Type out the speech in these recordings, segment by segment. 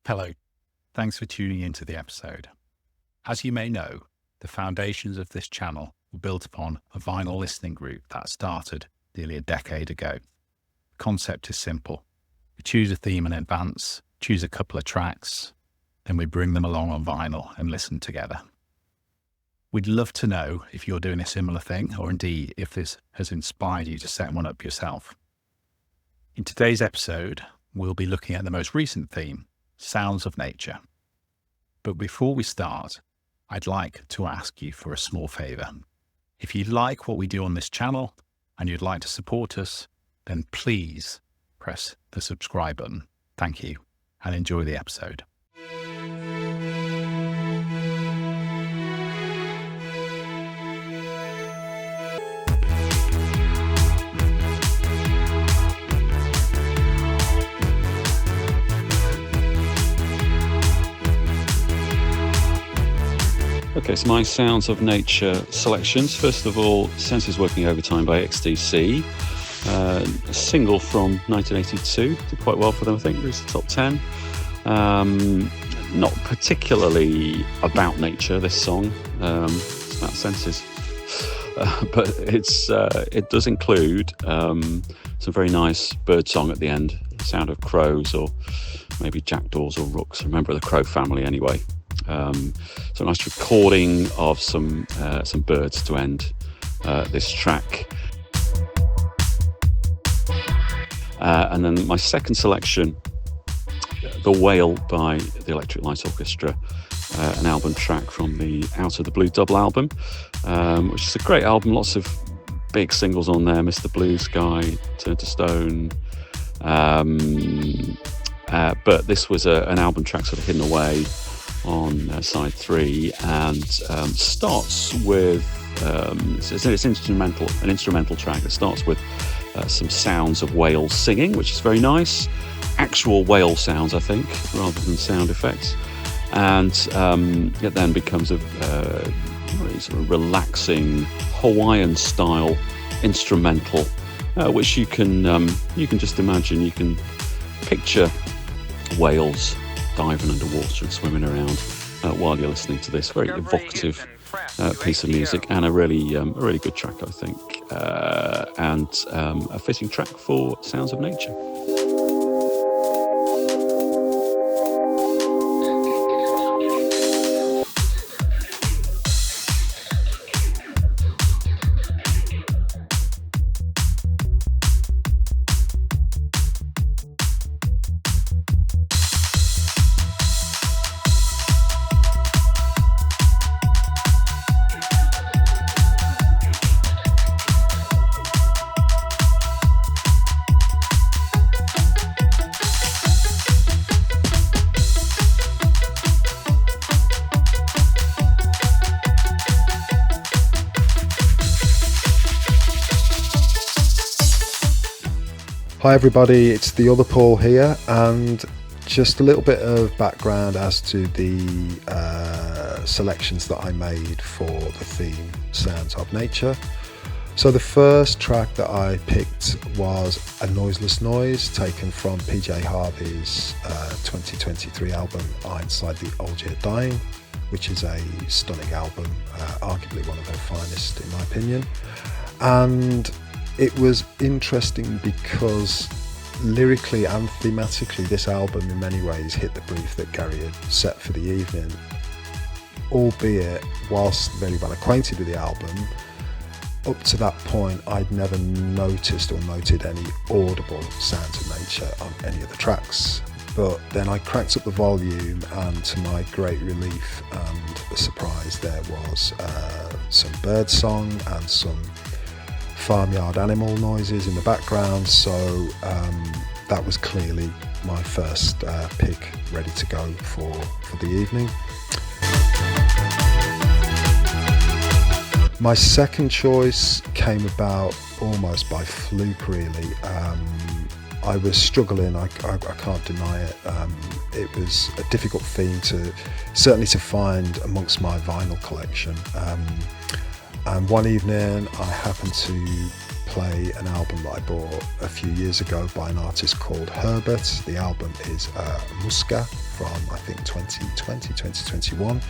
Hello, thanks for tuning into the episode. As you may know, the foundations of this channel were built upon a vinyl listening group that started nearly a decade ago. The concept is simple. We choose a theme in advance, choose a couple of tracks, then we bring them along on vinyl and listen together. We'd love to know if you're doing a similar thing, or indeed if this has inspired you to set one up yourself. In today's episode, we'll be looking at the most recent theme, Sounds of Nature. But before we start, I'd like to ask you for a small favour. If you like what we do on this channel and you'd like to support us, then please press the subscribe button. Thank you, and enjoy the episode. Okay, so my Sounds of Nature selections. First of all, Senses Working Overtime by XTC. A single from 1982. Did quite well for them, I think. Reached the top 10. Not particularly about nature, this song. It's about senses. But it does include some very nice birdsong at the end. The sound of crows or maybe jackdaws or rooks. Remember the crow family anyway. So a nice recording of some birds to end this track. And then my second selection, The Whale by the Electric Light Orchestra, an album track from the Out of the Blue double album, which is a great album, lots of big singles on there, Mr. Blue Sky, Turn to Stone, but this was an album track sort of hidden away on side 3, and starts with it's an instrumental track that starts with some sounds of whales singing, which is very nice, actual whale sounds I think rather than sound effects, and it then becomes a very sort of relaxing Hawaiian style instrumental, which you can just imagine. You can picture whales diving underwater and swimming around while you're listening to this very evocative piece of music, and a really good track, I think, and a fitting track for Sounds of Nature. Hi everybody, it's the other Paul here, and just a little bit of background as to the selections that I made for the theme Sounds of Nature. So the first track that I picked was A Noiseless Noise, taken from PJ Harvey's 2023 album Inside the Old Year Dying, which is a stunning album, arguably one of her finest in my opinion. And it was interesting because lyrically and thematically this album in many ways hit the brief that Gary had set for the evening, albeit whilst very well acquainted with the album, up to that point I'd never noticed or noted any audible sounds of nature on any of the tracks. But then I cranked up the volume, and to my great relief and the surprise, there was some birdsong and some farmyard animal noises in the background, so that was clearly my first pick ready to go for the evening. My second choice came about almost by fluke really. I was struggling, I can't deny it. It was a difficult theme to find amongst my vinyl collection. And one evening I happened to play an album that I bought a few years ago by an artist called Herbert. The album is Musca from, I think, 2020, 2021.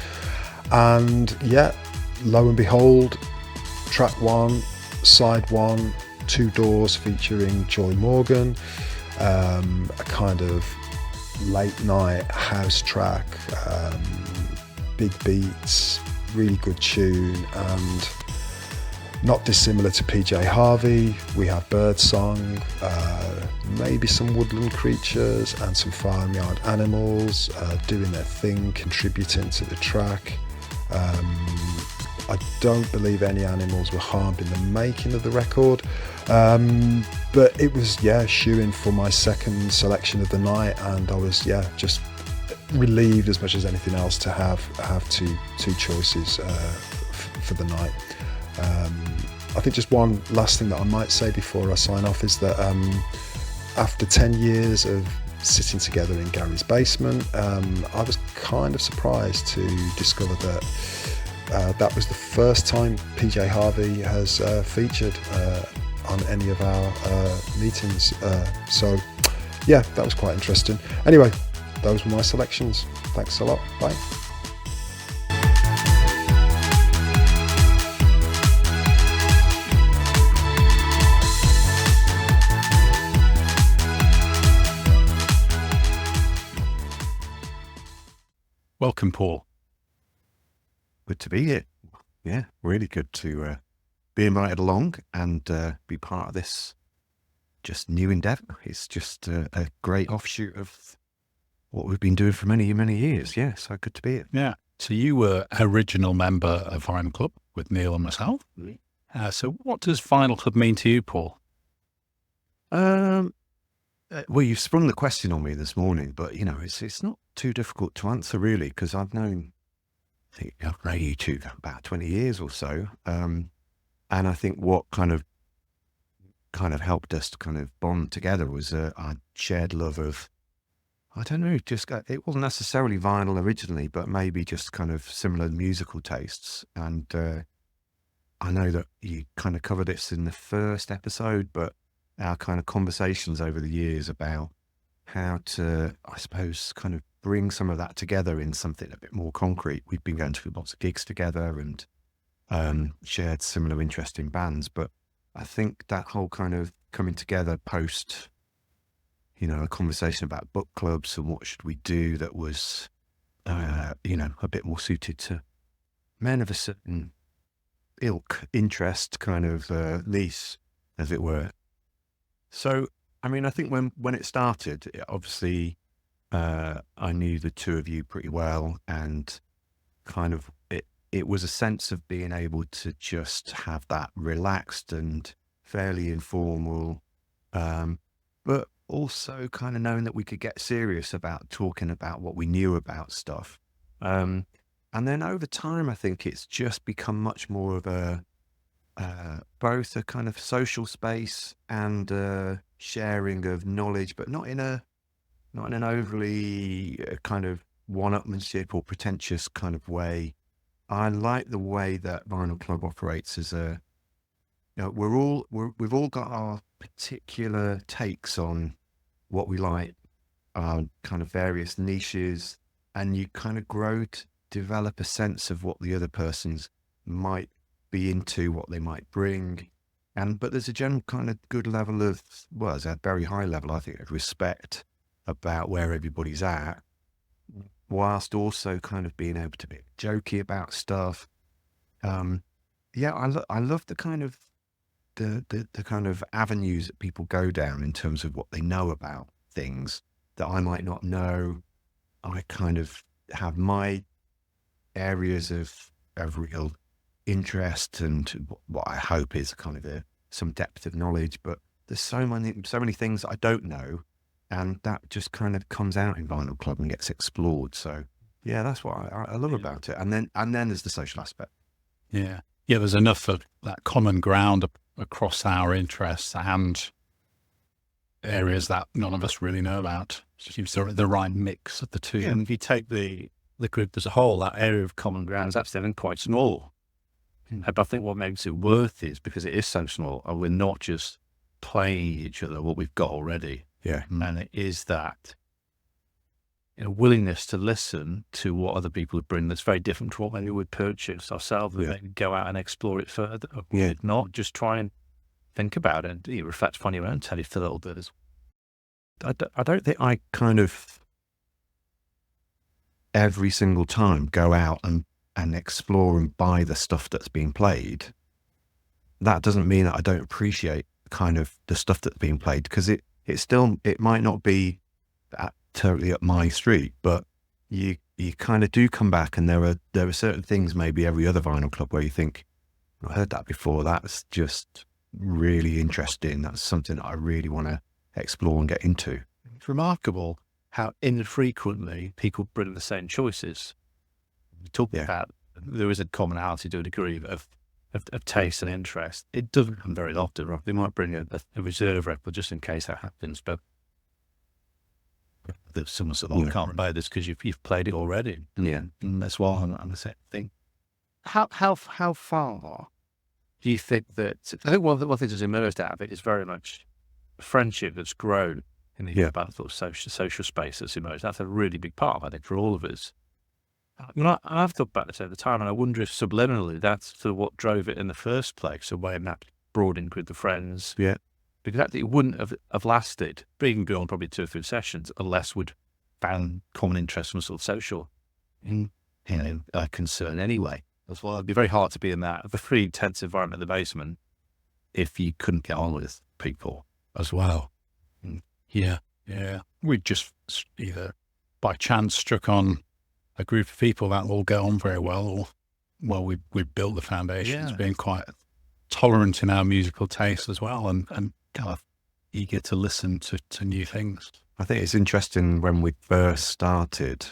And yeah, lo and behold, track 1, side 1, Two Doors featuring Joy Morgan, a kind of late night house track, big beats, really good tune, and not dissimilar to PJ Harvey. We have birdsong, maybe some woodland creatures and some farmyard animals doing their thing, contributing to the track. I don't believe any animals were harmed in the making of the record, but it was shoo-in for my second selection of the night, and I was just relieved as much as anything else to have two choices for the night. I think just one last thing that I might say before I sign off is that after 10 years of sitting together in Gary's basement, I was kind of surprised to discover that that was the first time PJ Harvey has featured on any of our meetings. So yeah, that was quite interesting. Anyway, those were my selections. Thanks a lot. Bye. Welcome, Paul. Good to be here. Yeah, really good to be invited along and be part of this just new endeavour. It's just a great offshoot of what we've been doing for many, many years. Yeah, so good to be here. Yeah. So you were original member of Vinyl Club with Neil and myself. So what does Vinyl Club mean to you, Paul? Well, you've sprung the question on me this morning, but it's not too difficult to answer really, because I've known you two about 20 years or so, and I think what kind of helped us to kind of bond together was our shared love of, I don't know, just it wasn't necessarily vinyl originally, but maybe just kind of similar musical tastes. And I know that you kind of covered this in the first episode, but our kind of conversations over the years about how to, I suppose, kind of bring some of that together in something a bit more concrete. We've been going to lots of gigs together and shared similar interest in bands, but I think that whole kind of coming together post, a conversation about book clubs and what should we do that was, a bit more suited to men of a certain ilk, interest, kind of lease, as it were. So, I mean, I think when it started, obviously, I knew the two of you pretty well, and kind of it was a sense of being able to just have that relaxed and fairly informal, but also kind of knowing that we could get serious about talking about what we knew about stuff. And then over time, I think it's just become much more of both a kind of social space and sharing of knowledge, but not in an overly kind of one-upmanship or pretentious kind of way. I like the way that Vinyl Club operates as we've all got our particular takes on what we like, our kind of various niches, and you kind of grow to develop a sense of what the other person's might be into, what they might bring. But there's a general kind of good level of, well, it's a very high level, I think, of respect about where everybody's at, whilst also kind of being able to be jokey about stuff. I love the kind of the kind of avenues that people go down in terms of what they know about things that I might not know. I kind of have my areas of real interest and what I hope is kind of some depth of knowledge, but there's so many things that I don't know, and that just kind of comes out in Vinyl Club and gets explored. So yeah, that's what I love about it. And then there's the social aspect. Yeah, there's enough of that common ground across our interests and areas that none of us really know about. It's the right mix of the two. Yeah, and if you take the group as a whole, that area of common ground is actually quite small. But I think what makes it worth is because it is so small, and we're not just playing each other what we've got already. Yeah. And it is that willingness to listen to what other people would bring that's very different to what maybe we'd purchase ourselves, and maybe go out and explore it further. Yeah. Not just try and think about it and reflect upon your own taste a little bit. I don't think I kind of every single time go out and explore and buy the stuff that's being played. That doesn't mean that I don't appreciate kind of the stuff that's being played, because it might not be totally up my street, but you kind of do come back, and there are certain things maybe every other vinyl club where you think, I heard that before, that's just really interesting, that's something that I really want to explore and get into. It's remarkable how infrequently people bring the same choices. We talk about there is a commonality to a degree of taste and interest. It doesn't come very often, right? They might bring a reserve record just in case that happens, but there's someone said, I can't buy this because you've played it already. Yeah. And that's why I'm the same thing. How far do you think that, I think one thing that's emerged out of it is very much friendship that's grown in the about sort of social space that's emerged. That's a really big part, I think, for all of us. I've thought about this over time, and I wonder if subliminally that's sort of what drove it in the first place, a way of that broadening with the friends. Yeah. Because actually it wouldn't have lasted, even beyond probably 2 or 3 sessions, unless we'd found common interests from sort of social concern anyway. That's why it'd be very hard to be in that very intense environment in the basement if you couldn't get on with people as well. Yeah. We just either by chance struck on a group of people that all get on very well, or we built the foundations being quite tolerant in our musical taste as well, and kind of eager to listen to new things. I think it's interesting, when we first started,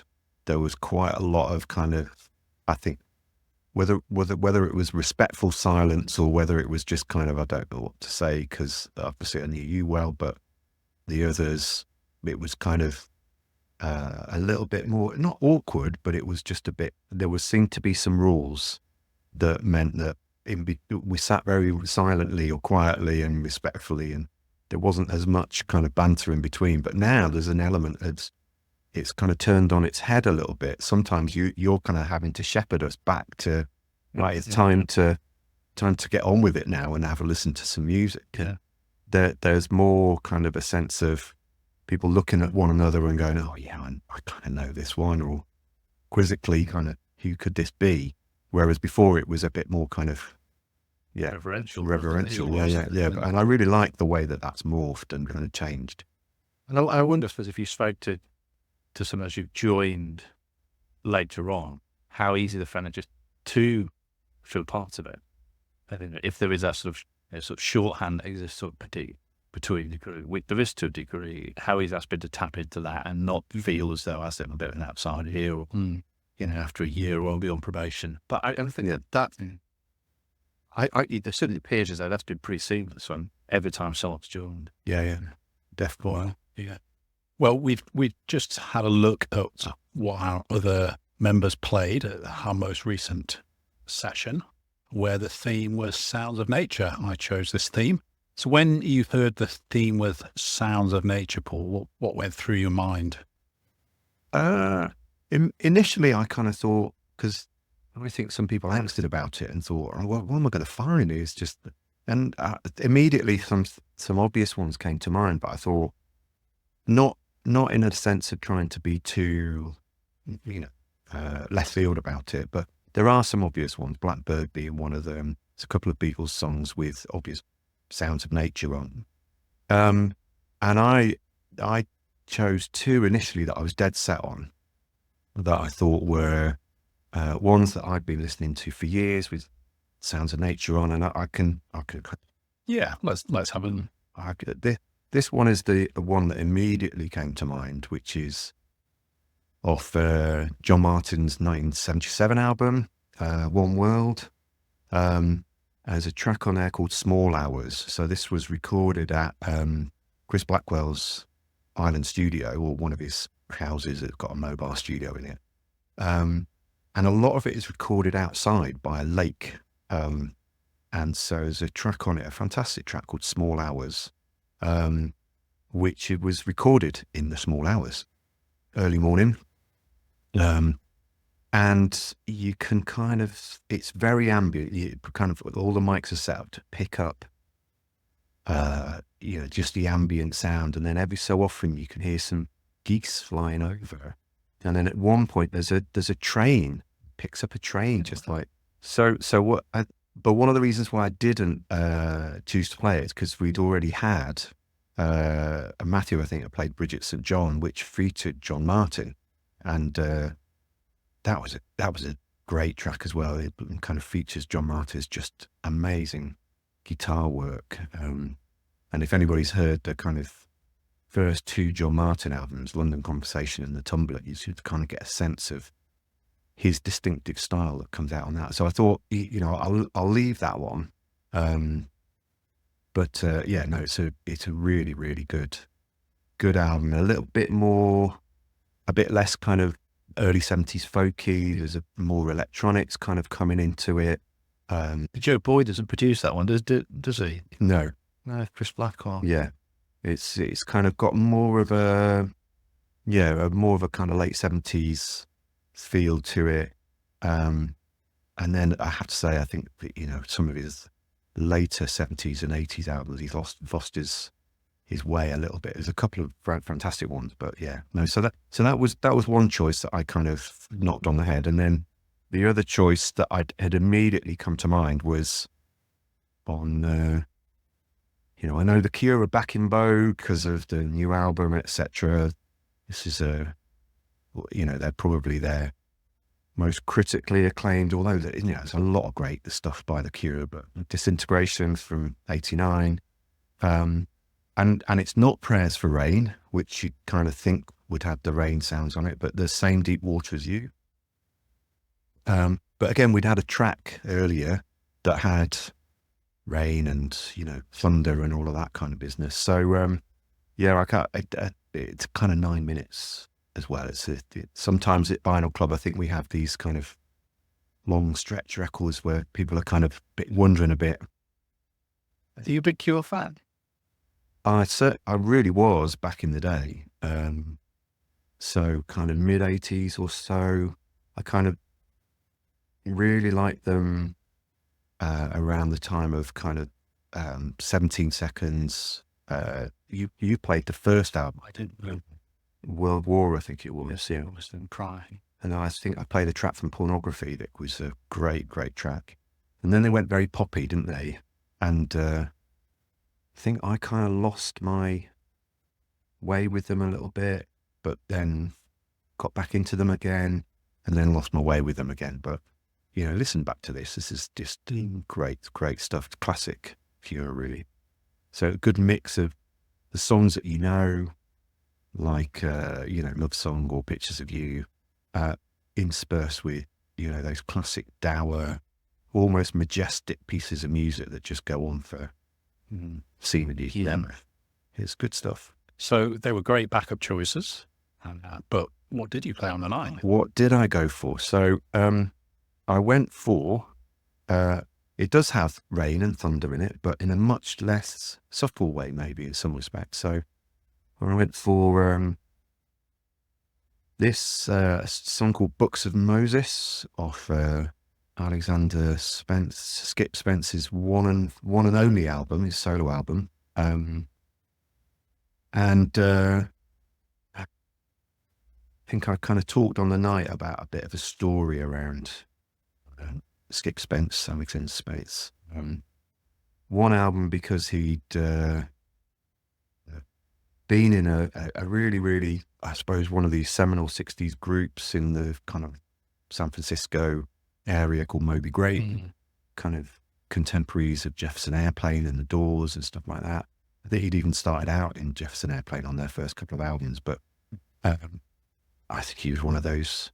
there was quite a lot of kind of, I think, whether it was respectful silence or whether it was just kind of, I don't know what to say, because obviously I knew you well, but the others, it was kind of a little bit more, not awkward, but it was just a bit, seemed to be some rules that meant that we sat very silently or quietly and respectfully, and there wasn't as much kind of banter in between. But now there's an element of, it's kind of turned on its head a little bit. Sometimes you're kind of having to shepherd us back to, right, it's time to get on with it now and have a listen to some music. There's more kind of a sense of people looking at one another and going, oh yeah, I kind of know this one, or quizzically kind of, who could this be? Whereas before it was a bit more kind of, reverential. Yeah. And I really like the way that that's morphed and kind of changed. And I wonder if you spoke to someone as you've joined later on, how easy they found it just to feel part of it. I think if there is that sort of shorthand that exists sort of between degree, there is to a degree, how easy that's been to tap into that and not feel as though I'm a bit of an outsider here, or after a year or I'll be on probation. But I think that it certainly appears as though that's been pretty seamless when every time someone's joined. Yeah, definitely. Yeah. Well, we've just had a look at what our other members played at our most recent session, where the theme was Sounds of Nature. I chose this theme. So when you heard the theme with Sounds of Nature, Paul, what went through your mind? Initially, I kind of thought, because I think some people answered about it and thought, oh, well, what am I going to find? It's just, and immediately some obvious ones came to mind, but I thought, not in a sense of trying to be too, left field about it, but there are some obvious ones, Blackbird being one of them. There's a couple of Beatles songs with obvious sounds of nature on. And I chose 2 initially that I was dead set on, that I thought were ones that I'd been listening to for years with sounds of nature on, and I could. Yeah, let's have them. This one is the one that immediately came to mind, which is off John Martin's 1977 album, One World. There's a track on there called Small Hours. So this was recorded at Chris Blackwell's Island Studio, or one of his houses that's got a mobile studio in it. And a lot of it is recorded outside by a lake. And so there's a track on it, a fantastic track called Small Hours, which it was recorded in the small hours, early morning. And you can kind of, it's very ambient. You kind of, all the mics are set up to pick up, just the ambient sound. And then every so often you can hear some geese flying over. And then at one point there's a train, picks up a train, just like, but one of the reasons why I didn't choose to play it is because we'd already had Matthew, I think, had played Bridget St. John, which featured John Martin. And that was a great track as well. It kind of features John Martin's just amazing guitar work. And if anybody's heard the kind of first two John Martin albums, London Conversation and The Tumbler, you should kind of get a sense of his distinctive style that comes out on that. So I thought, I'll leave that one. But it's a really, really good album. A bit less kind of early 70s folky. There's more electronics kind of coming into it. Joe Boyd doesn't produce that one, does he? No, Chris Blackwell. Yeah, it's kind of got more of a kind of late 70s feel to it. And then I have to say, I think that, some of his later 70s and 80s albums, he's lost his way a little bit. There's a couple of fantastic ones, but so that was one choice that I kind of knocked on the head. And then the other choice that had immediately come to mind was on I know the Cure are back in vogue because of the new album, etc. This is they're probably their most critically acclaimed, although there's a lot of great stuff by the Cure, but Disintegration from '89. And it's not Prayers for Rain, which you kind of think would have the Rain sounds on it, but the Same Deep Water as You. But again, we'd had a track earlier that had rain and, thunder and all of that kind of business. So, it's kind of 9 minutes as well. Sometimes at Vinyl Club, I think we have these kind of long stretch records where people are kind of wondering a bit. Are you a big Cure fan? I really was back in the day. So kind of mid 80s or so. I kind of really liked them around the time of kind of 17 Seconds. You played the first album. I didn't. World War, I think it was. Yes, Yeah. it was then Cry. And I think I played a track from Pornography that was a great, great track. And then they went very poppy, didn't they? And I think I kind of lost my way with them a little bit, but then got back into them again and then lost my way with them again. But, listen back to this. This is just great, great stuff. Classic Cure, really. So a good mix of the songs that like, Love Song or Pictures of You, interspersed with, those classic dour, almost majestic pieces of music that just go on for seemingly forever. It's good stuff. So they were great backup choices. But what did you play on the night? What did I go for? So I went for, it does have rain and thunder in it, but in a much less subtle way, maybe in some respects. So I went for this song called Books of Moses off Alexander Skip Spence's one and only album, his solo album. And I think I kind of talked on the night about a bit of a story around Skip Spence, Alexander Spence. One album because he'd been in a really, really, I suppose, one of these seminal 60s groups in the kind of San Francisco area called Moby Grape, kind of contemporaries of Jefferson Airplane and the Doors and stuff like that. I think he'd even started out in Jefferson Airplane on their first couple of albums, but I think he was one of those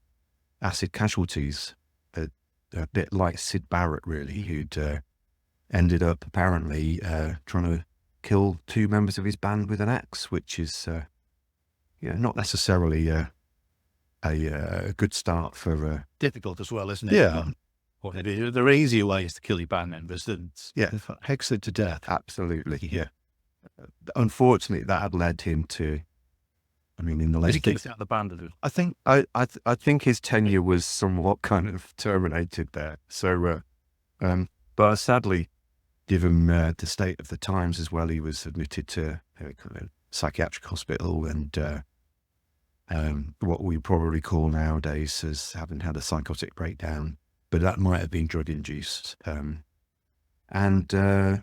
acid casualties, a bit like Syd Barrett, really, who'd ended up apparently trying to kill two members of his band with an axe, which is not necessarily a good start for difficult as well, isn't it? Yeah. Or there are easier ways to kill your band members than Hexed to death. Absolutely. Yeah. Unfortunately, that had led him to, I mean, in the he late kicked out the band. I think his tenure was somewhat kind of terminated there. So, but sadly, given the state of the times as well, he was admitted to a kind of psychiatric hospital and what we probably call nowadays as having had a psychotic breakdown. But that might have been drug induced. And I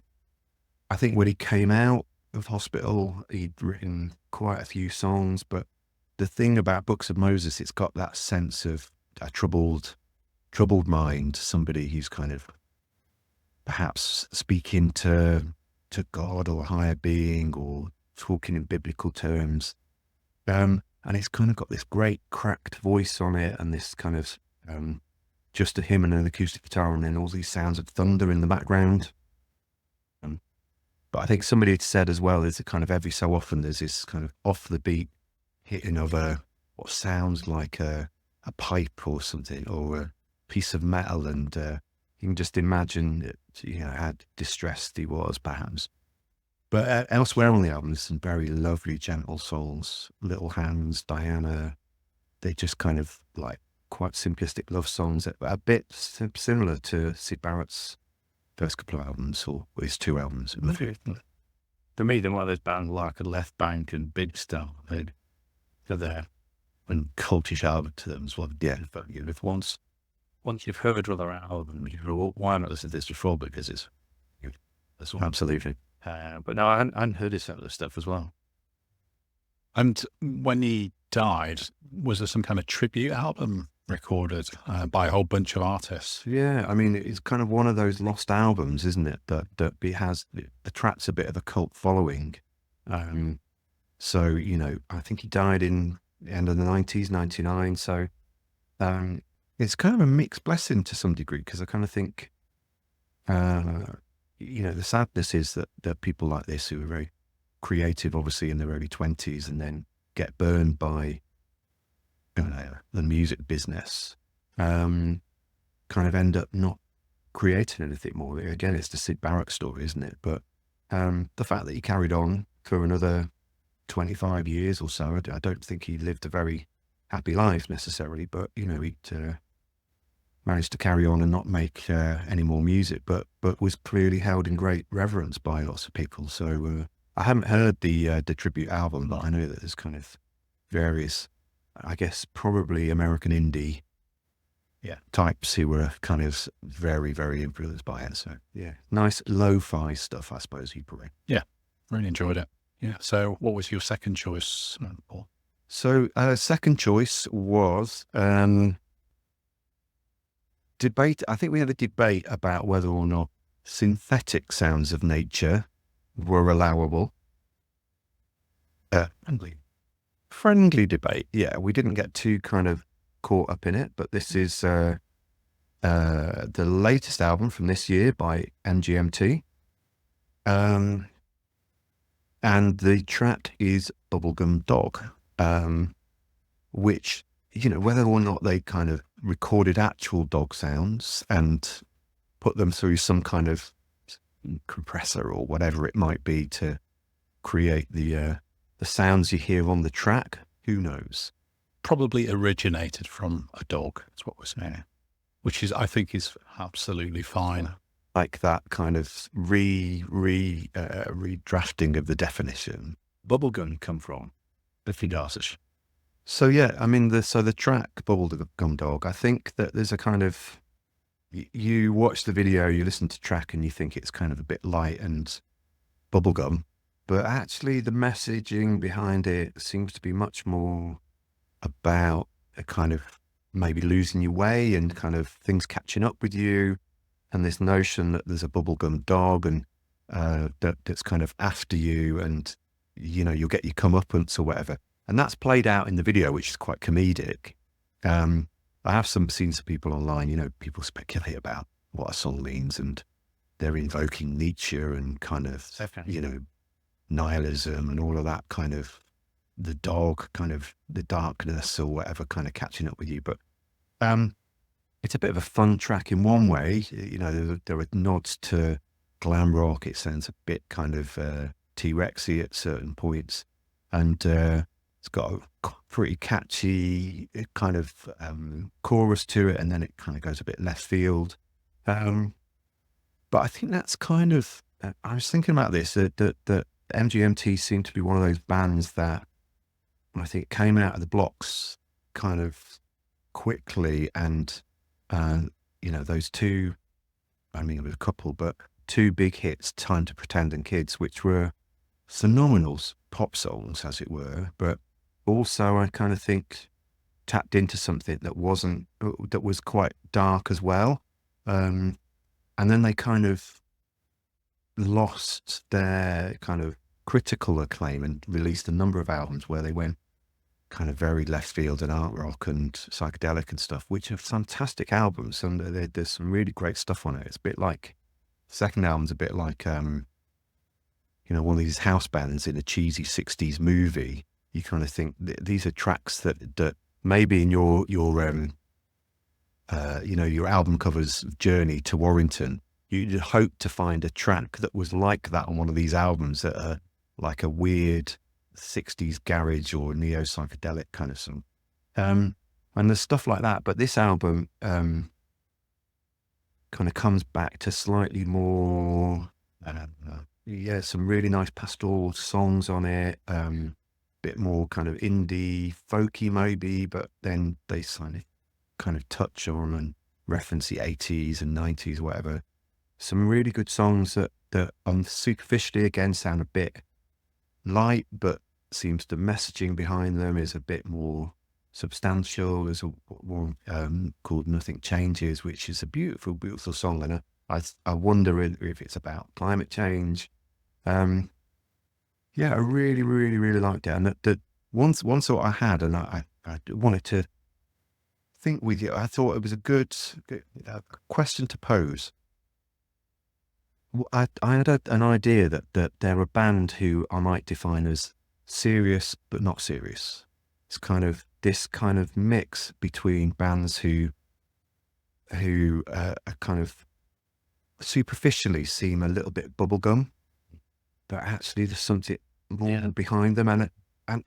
think when he came out of hospital, he'd written quite a few songs. But the thing about Books of Moses, it's got that sense of a troubled mind, somebody who's kind of perhaps speaking to God or a higher being or talking in biblical terms. And it's kind of got this great cracked voice on it and this kind of just him and an acoustic guitar and then all these sounds of thunder in the background. But I think somebody had said as well is that kind of every so often there's this kind of off the beat hitting of what sounds like a pipe or something or a piece of metal, and you can just imagine how distressed he was perhaps. But elsewhere on the album there's some very lovely gentle songs, Little Hands, Diana. They just kind of like quite simplistic love songs that are a bit similar to Syd Barrett's first couple of albums or his two albums. For me, they're one of those bands like a Left Bank and Big Star. They're there and cultish album to them as well. Yeah, but if once you've heard other albums, you go, why not listen to this before? Because it's Absolutely. But no, I hadn't heard his other stuff as well. And when he died, was there some kind of tribute album recorded by a whole bunch of artists? Yeah, I mean, it's kind of one of those lost albums, isn't it? That it has, attracts a bit of a cult following. So, I think he died in the end of the 90s, 99. So it's kind of a mixed blessing to some degree, because I kind of think, the sadness is that people like this who are very creative, obviously in their early 20s, and then get burned by the music business, kind of end up not creating anything more. Again, it's the Syd Barrett story, isn't it? But the fact that he carried on for another 25 years or so, I don't think he lived a very happy life necessarily, but he'd managed to carry on and not make any more music, but was clearly held in great reverence by lots of people. So I haven't heard the tribute album, but I know that there's kind of various, I guess, probably American indie types who were kind of very, very influenced by it. So yeah, nice lo-fi stuff, I suppose you'd probably. Yeah, really enjoyed it. Yeah. So what was your second choice, Paul? So second choice was debate. I think we had a debate about whether or not synthetic sounds of nature were allowable. Friendly debate. Yeah, we didn't get too kind of caught up in it, but this is the latest album from this year by MGMT. And the track is Bubblegum Dog, which, whether or not they kind of recorded actual dog sounds and put them through some kind of compressor or whatever it might be to create the sounds you hear on the track, who knows? Probably originated from a dog, that's what we're saying, which is, I think, is absolutely fine. Like that kind of redrafting of the definition. Bubblegum come from the Fidasish. So yeah, I mean, the track Bubblegum Dog, I think that there's a kind of, you watch the video, you listen to the track and you think it's kind of a bit light and bubblegum, but actually the messaging behind it seems to be much more about a kind of maybe losing your way and kind of things catching up with you, and this notion that there's a bubblegum dog and that's kind of after you, and you'll get your comeuppance or whatever. And that's played out in the video, which is quite comedic. I have seen some people online, people speculate about what a song means, and they're invoking Nietzsche and kind of, nihilism and all of that kind of, the dog, kind of the darkness or whatever kind of catching up with you. But it's a bit of a fun track in one way. You know, there are nods to glam rock. It sounds a bit kind of T-Rexy at certain points, and it's got a pretty catchy kind of chorus to it, and then it kind of goes a bit left field. But I think that's kind of. I was thinking about this that MGMT seemed to be one of those bands that I think came out of the blocks kind of quickly, and you know, those two. I mean, it was a couple, but two big hits, "Time to Pretend" and "Kids," which were phenomenal pop songs, as it were, but also I kind of think tapped into something that was quite dark as well. And then they kind of lost their kind of critical acclaim and released a number of albums where they went kind of very left field and art rock and psychedelic and stuff, which are fantastic albums. And there's some really great stuff on it. It's a bit like, second album's a bit like, you know, one of these house bands in a cheesy 60s movie. You kind of think these are tracks that maybe in your you know, your album covers Journey to Warrington, you'd hope to find a track that was like that on one of these albums that are like a weird 60s garage or neo psychedelic kind of song. And there's stuff like that. But this album kind of comes back to slightly more, yeah, some really nice pastoral songs on it. Bit more kind of indie folky maybe, but then they kind of touch on and reference the 80s and 90s, whatever. Some really good songs that superficially again sound a bit light, but seems the messaging behind them is a bit more substantial. There's a one called "Nothing Changes," which is a beautiful, beautiful song, and I wonder if it's about climate change. Yeah, I really, really, really liked it. And the one thought I had, and I wanted to think with you, I thought it was a good question to pose. I had an idea that they're a band who I might define as serious but not serious. It's kind of this kind of mix between bands who are kind of superficially seem a little bit bubblegum, but actually there's something more behind them. And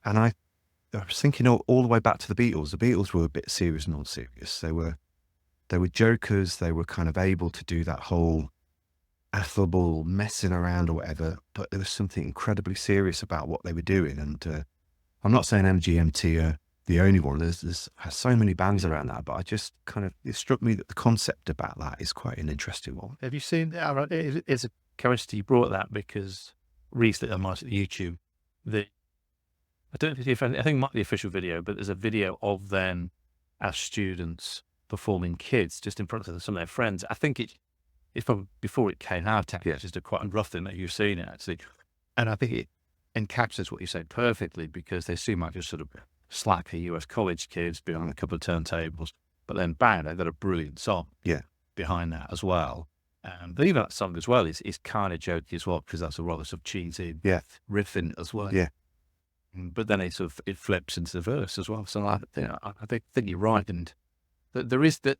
I was thinking all the way back to the Beatles. The Beatles were a bit serious, non-serious. They were jokers. They were kind of able to do that whole affable messing around or whatever, but there was something incredibly serious about what they were doing. And I'm not saying MGMT are the only one. There's so many bands around that, but I just kind of, it struck me that the concept about that is quite an interesting one. Have you seen, it's a coincidence you brought that, because recently on my YouTube, I don't know if I think it might be the official video, but there's a video of them as students performing Kids just in front of some of their friends. I think it's probably before it came out. It's just quite a rough thing that you've seen it actually. And I think it encapsulates what you said perfectly, because they seem like just sort of slacker US college kids behind a couple of turntables, but then bang, they've got a brilliant song behind that as well. But even that song as well is kind of jokey as well, because that's a rather sort of cheesy riffing as well. Yeah. But then it flips into the verse as well. So I think you're right, and there is that.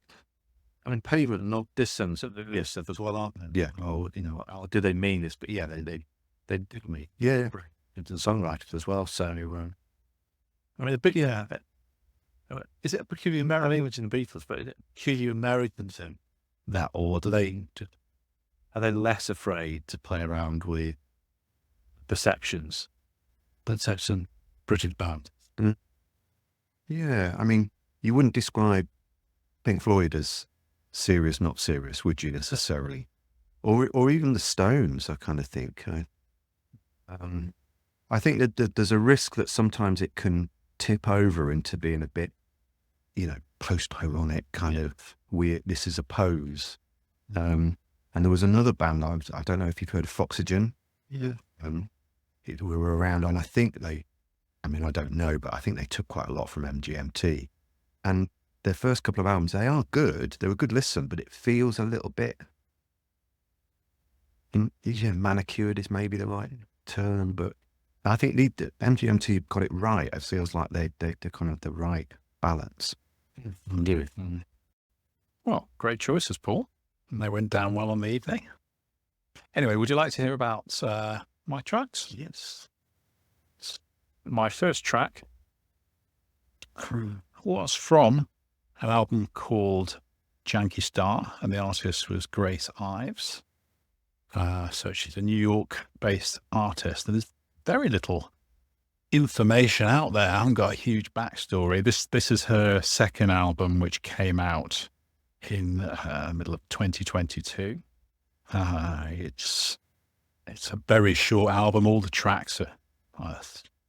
I mean, Pavement are not dissonant of the stuff as well, aren't they? Yeah. Oh, you know, do they mean this? But yeah, they do mean. Yeah. Into the songwriters as well. So, I mean, the big is it a peculiar American language in the Beatles? But is it peculiar American to that, or are they less afraid to play around with perceptions? That's such a British band. Mm. Yeah, I mean, you wouldn't describe Pink Floyd as serious, not serious, would you necessarily? Or even the Stones, I kind of think. I think that there's a risk that sometimes it can tip over into being a bit, you know, post-ironic, kind of weird. This is a pose. And there was another band, I don't know if you've heard of Foxygen. Yeah. We were around, and I think I don't know, but I think they took quite a lot from MGMT. And their first couple of albums, they are good. They're a good listen, but it feels a little bit, manicured is maybe the right term, but I think the MGMT got it right. It feels like they're kind of the right balance. Do it. Well, great choices, Paul. And they went down well on the evening. Anyway, would you like to hear about my tracks? Yes. My first track was from an album called Janky Star, and the artist was Grace Ives. So she's a New York-based artist, and there's very little information out there. I haven't got a huge backstory. This is her second album, which came out in the middle of 2022. It's a very short album. All the tracks are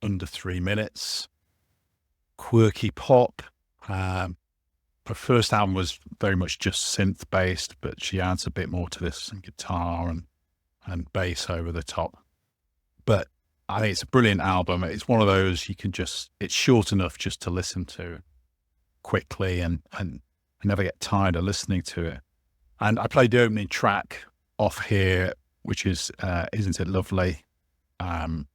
under 3 minutes. Quirky pop. Her first album was very much just synth based, but she adds a bit more to this, and guitar and bass over the top. But I think it's a brilliant album. It's one of those it's short enough just to listen to quickly and never get tired of listening to it. And I played the opening track off here, which is Isn't It Lovely? And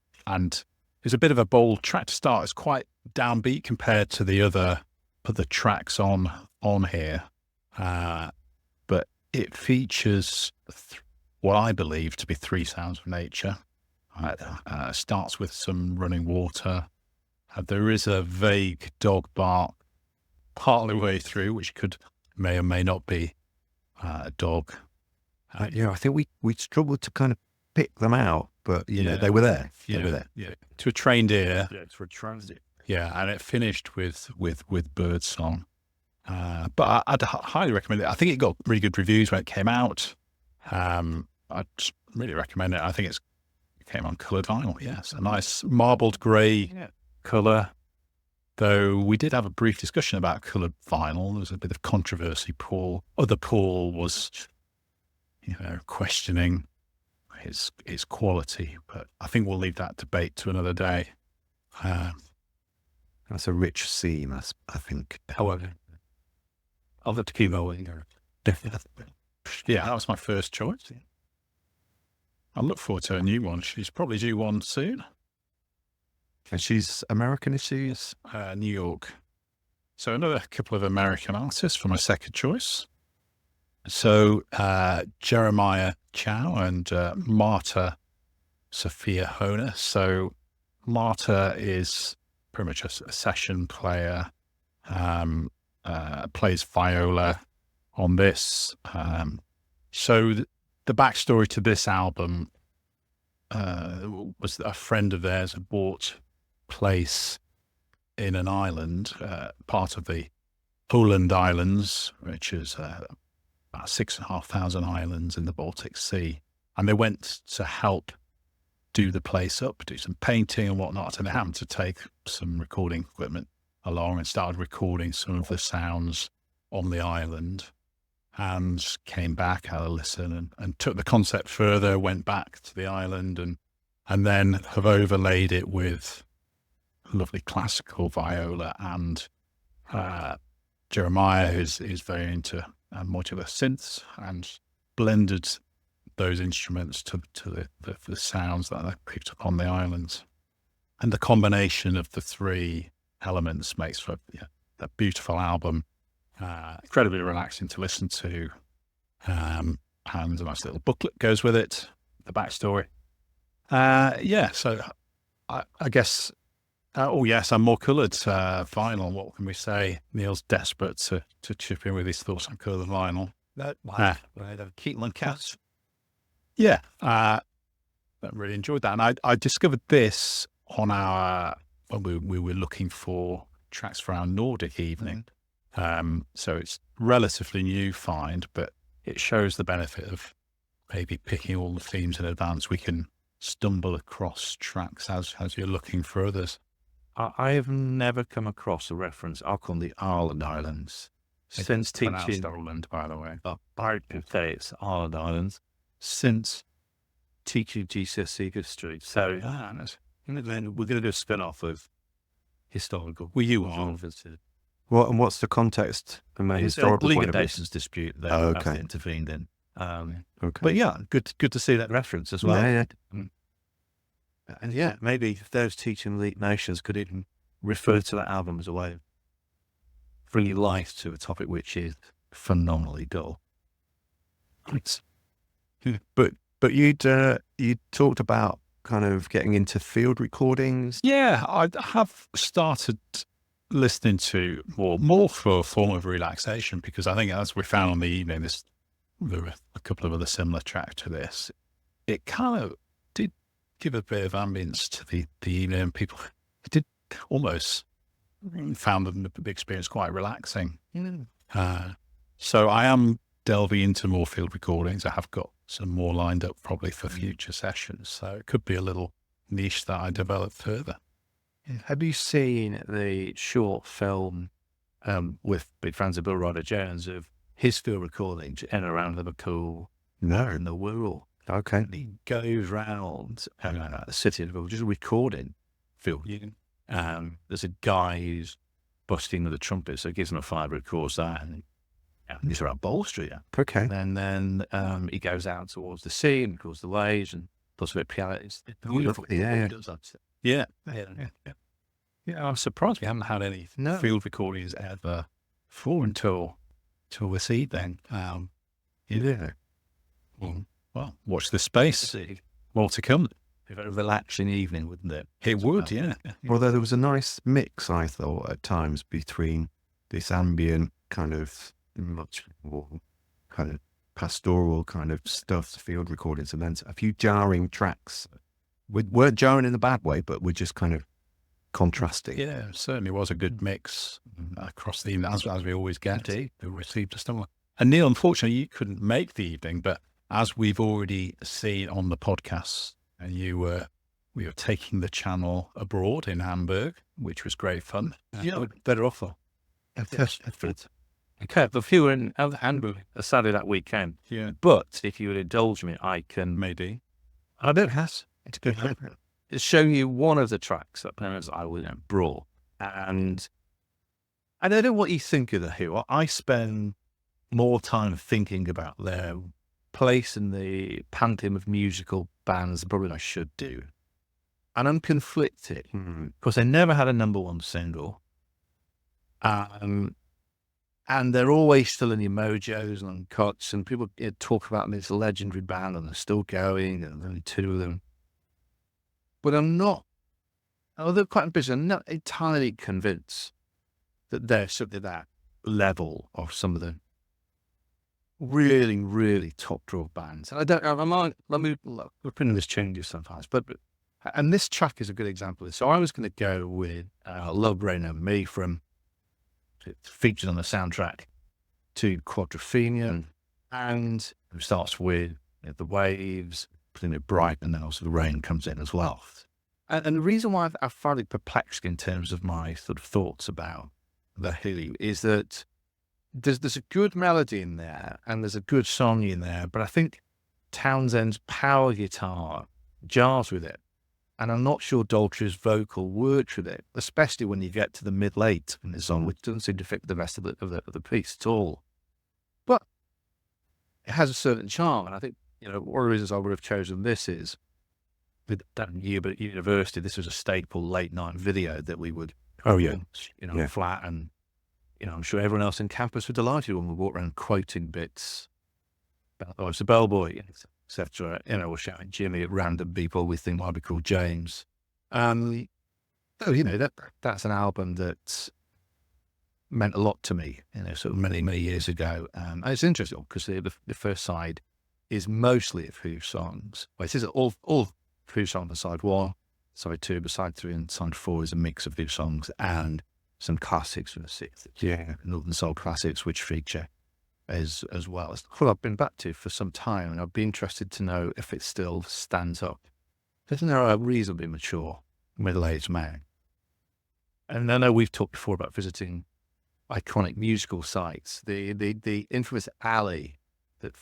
it's a bit of a bold track to start. It's quite downbeat compared to the other tracks on here. But it features what I believe to be 3 sounds of nature. Starts with some running water. There is a vague dog bark part of the way through, which may or may not be a dog. Yeah, I think we struggled to kind of pick them out, but they were there. They were there. Yeah, to a trained ear. Yeah, it's for transit. Yeah, and it finished with birdsong. But I'd highly recommend it. I think it got really good reviews when it came out. I'd really recommend it. I think it came on coloured vinyl. Yes, a nice marbled grey colour. Though we did have a brief discussion about coloured vinyl. There was a bit of controversy. Paul was, questioning his quality. But I think we'll leave that debate to another day. That's a rich theme, I think. However, I'll have to keep going. Yeah, that was my first choice. I look forward to a new one. She's probably due one soon. And she's American, is she? Yes, New York. So another couple of American artists for my second choice. So Jeremiah Chow and Marta Sophia Honer. So Marta is pretty much a session player, plays viola on this. So the backstory to this album was that a friend of theirs had bought place in an island, part of the Poland Islands, which is about 6,500 islands in the Baltic Sea. And they went to help do the place up, do some painting and whatnot. And they happened to take some recording equipment along and started recording some of the sounds on the island, and came back, had a listen, and took the concept further, went back to the island and then have overlaid it with lovely classical viola. And Jeremiah is very into modular synths and blended those instruments to the sounds that they picked up on the islands. And the combination of the 3 elements makes for a beautiful album. Incredibly relaxing to listen to, and a nice little booklet goes with it, the backstory. So I guess, and more coloured vinyl. What can we say? Neil's desperate to chip in with his thoughts on coloured vinyl. Keaton Cats. Yeah, I really enjoyed that, and I discovered this on when we were looking for tracks for our Nordic evening. So it's relatively new find, but it shows the benefit of maybe picking all the themes in advance. We can stumble across tracks as you're looking for others. I have never come across a reference on the Ireland Islands since teaching. Ireland, by the way. I could say it's Ireland Islands since teaching GCSE history. So we're going to do a spin-off of historical. Well, you are. Well, and what's the context from a historical League point of of view? Nations dispute that Okay. intervened in. Okay. But yeah, good to see that reference as well. Yeah. And yeah, maybe those teaching League Nations could even refer to that album as a way of bringing life to a topic which is phenomenally dull. It's, But you'd talked about kind of getting into field recordings. Yeah, I have started listening to more for a form of relaxation, because I think, as we found on the evening, there were a couple of other similar tracks to this. It kind of did give a bit of ambience to the evening, and people did almost found the experience quite relaxing. So I am delving into more field recordings. I have got some more lined up probably for future sessions. So it could be a little niche that I develop further. Have you seen the short film with big fans of Bill Ryder Jones of his field recordings in and around Liverpool No. and the Wirral? Okay. And he goes round the city of Liverpool just recording field. There's a guy who's busting with a trumpet, so he gives him a 5, records that, and he's around Bowl Street. Okay. And then he goes out towards the sea and records the waves and does a bit of piano. It's beautiful. Yeah. Yeah. Yeah, I'm surprised we haven't had any field recordings ever before until this evening. Yeah. Well, watch this space. More to come. A very relaxing evening, wouldn't it? It would, yeah. Although there was a nice mix, I thought, at times between this ambient kind of much more kind of pastoral kind of stuff, field recordings, and then a few jarring tracks. Weren't jarring in a bad way, but we're just kind of contrasting. Yeah, it certainly was a good mix across the evening, as we always get. Indeed. We received a stomach. And Neil, unfortunately, you couldn't make the evening, but as we've already seen on the podcast, and we were taking the channel abroad in Hamburg, which was great fun. Better offer. Okay, but if you were in Hamburg, Saturday that weekend, but if you would indulge me, I can Maybe. I don't have to. It's showing you one of the tracks that parents I was brought, and I don't know what you think of the Who. I spend more time thinking about their place in the pantheon of musical bands than probably I should do, and I'm conflicted because they never had a #1 single, and they're always still in the Mojos and Uncuts, and people talk about this legendary band, and they're still going, and there's only 2 of them. But I'm not, although quite ambitious, I'm not entirely convinced that they're something that level of some of the really, really top draw bands. And we're putting this changes sometimes, and this track is a good example of this. So I was going to go with Love Rain Over Me it's featured on the soundtrack to Quadrophenia, and it starts with the waves, putting it bright, and then also the rain comes in as well. And the reason why I find it perplexing in terms of my sort of thoughts about the Who is that there's a good melody in there, and there's a good song in there, but I think Townsend's power guitar jars with it. And I'm not sure Daltrey's vocal works with it, especially when you get to the mid-late in the song, which doesn't seem to fit the rest of the piece at all. But it has a certain charm, and I think one of the reasons I would have chosen this is with that year at university, this was a staple late-night video that we would flat, and I'm sure everyone else in campus were delighted when we walked around quoting bits about it's a bellboy, etc. We're shouting Jimmy at random people we think might be called James. So that's an album that meant a lot to me, sort of many, many years ago. And it's interesting because the first side is mostly of Who songs. Well, it is all Who songs on side 1, side 2, but side 3 and side 4 is a mix of Who songs and some classics from the 60s. Northern Soul classics, which feature as well. It's what I've been back to for some time, and I'd be interested to know if it still stands up. Isn't there a reasonably mature middle-aged man? And I know we've talked before about visiting iconic musical sites. The infamous alley that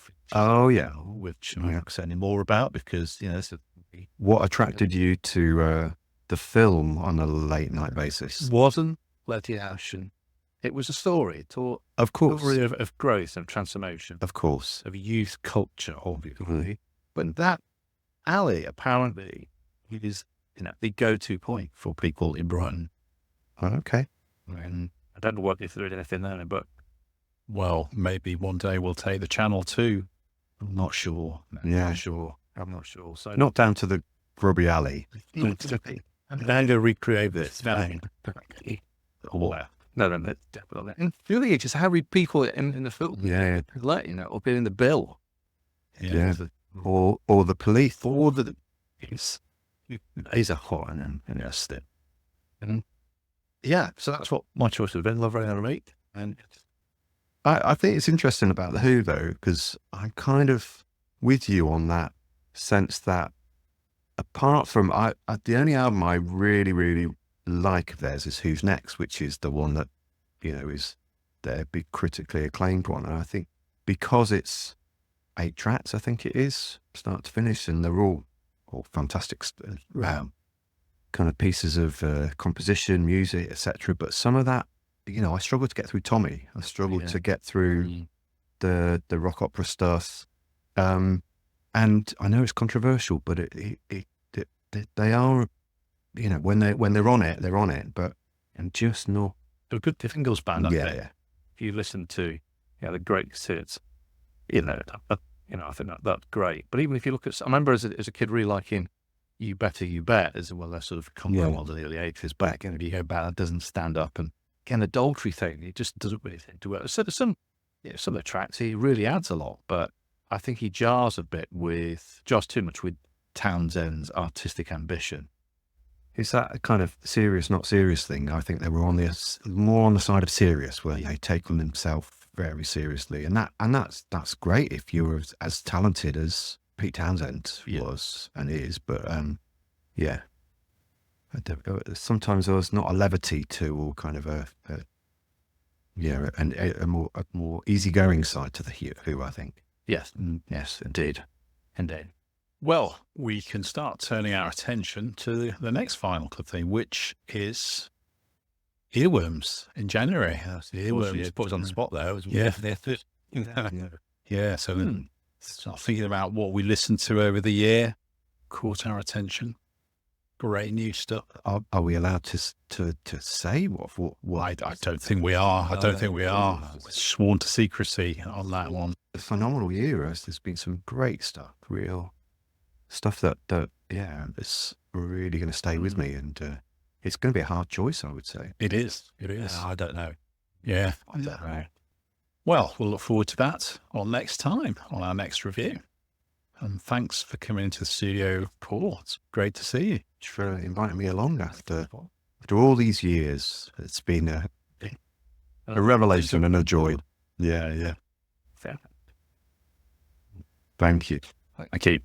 which I'm not saying any more about because what attracted you to the film on a late night basis? Wasn't Letty Ashton. It was a story. It taught of course of growth and transformation. Of course. Of youth culture, obviously. But that alley apparently is the go-to point for people in Brighton. Okay. And I don't know if there is anything there, but Well, maybe one day we'll take the channel too. I'm not sure. No, Yeah. I'm not sure. So Not down to the grubby alley. I'm going to recreate this. No, definitely. And really, just how people in the film, Yeah. like, or been in the bill, Yeah. Or the police. or the is a hot and a step. And yeah, so that's what my choice has been. Love Rain and Meat. And I think it's interesting about The Who, though, because I'm kind of with you on that sense that apart from the only album I really, really like of theirs is Who's Next, which is the one that, is their big critically acclaimed one. And I think because it's 8 tracks, I think it is, start to finish, and they're all fantastic kind of pieces of composition, music, etc. But some of that, I struggled to get through Tommy. I struggled to get through the rock opera stuff. And I know it's controversial, but they are, when they're on it, they're on it. But I'm just not. they're a good Singles band. I think. Yeah. If you listen to the greatest hits, I think that's great. But even if you look at, I remember as a kid really liking You Better You Bet as well. They're sort of come from all the early 80s back, and if you go back, that doesn't stand up. And again, adultery thing, it just doesn't really seem to work. So there's some of the tracks he really adds a lot, but I think he jars too much with Townsend's artistic ambition. It's that kind of serious, not serious thing. I think they were more on the side of serious, where they take on himself very seriously, and that's great if you're as talented as Pete Townsend was and is. But sometimes there was not a levity to, or kind of a more easygoing side to the Who, I think. Yes, indeed. Well, we can start turning our attention to the next final club theme, which is earworms in January. Earworms put us on the spot there. Yeah. So start thinking about what we listened to over the year, caught our attention. Great new stuff. Are we allowed to say what? I don't think we are. I don't think we are. We're sworn to secrecy on that one. A phenomenal year. There's been some great stuff, real stuff that it's really going to stay with me, and it's going to be a hard choice, I would say. It is. I don't know. Yeah. I don't know. Well, we'll look forward to that next time on our next review. And thanks for coming into the studio, Paul. It's great to see you. For inviting me along after all these years. It's been a revelation and a joy. Yeah. Fair. Thank you. I keep.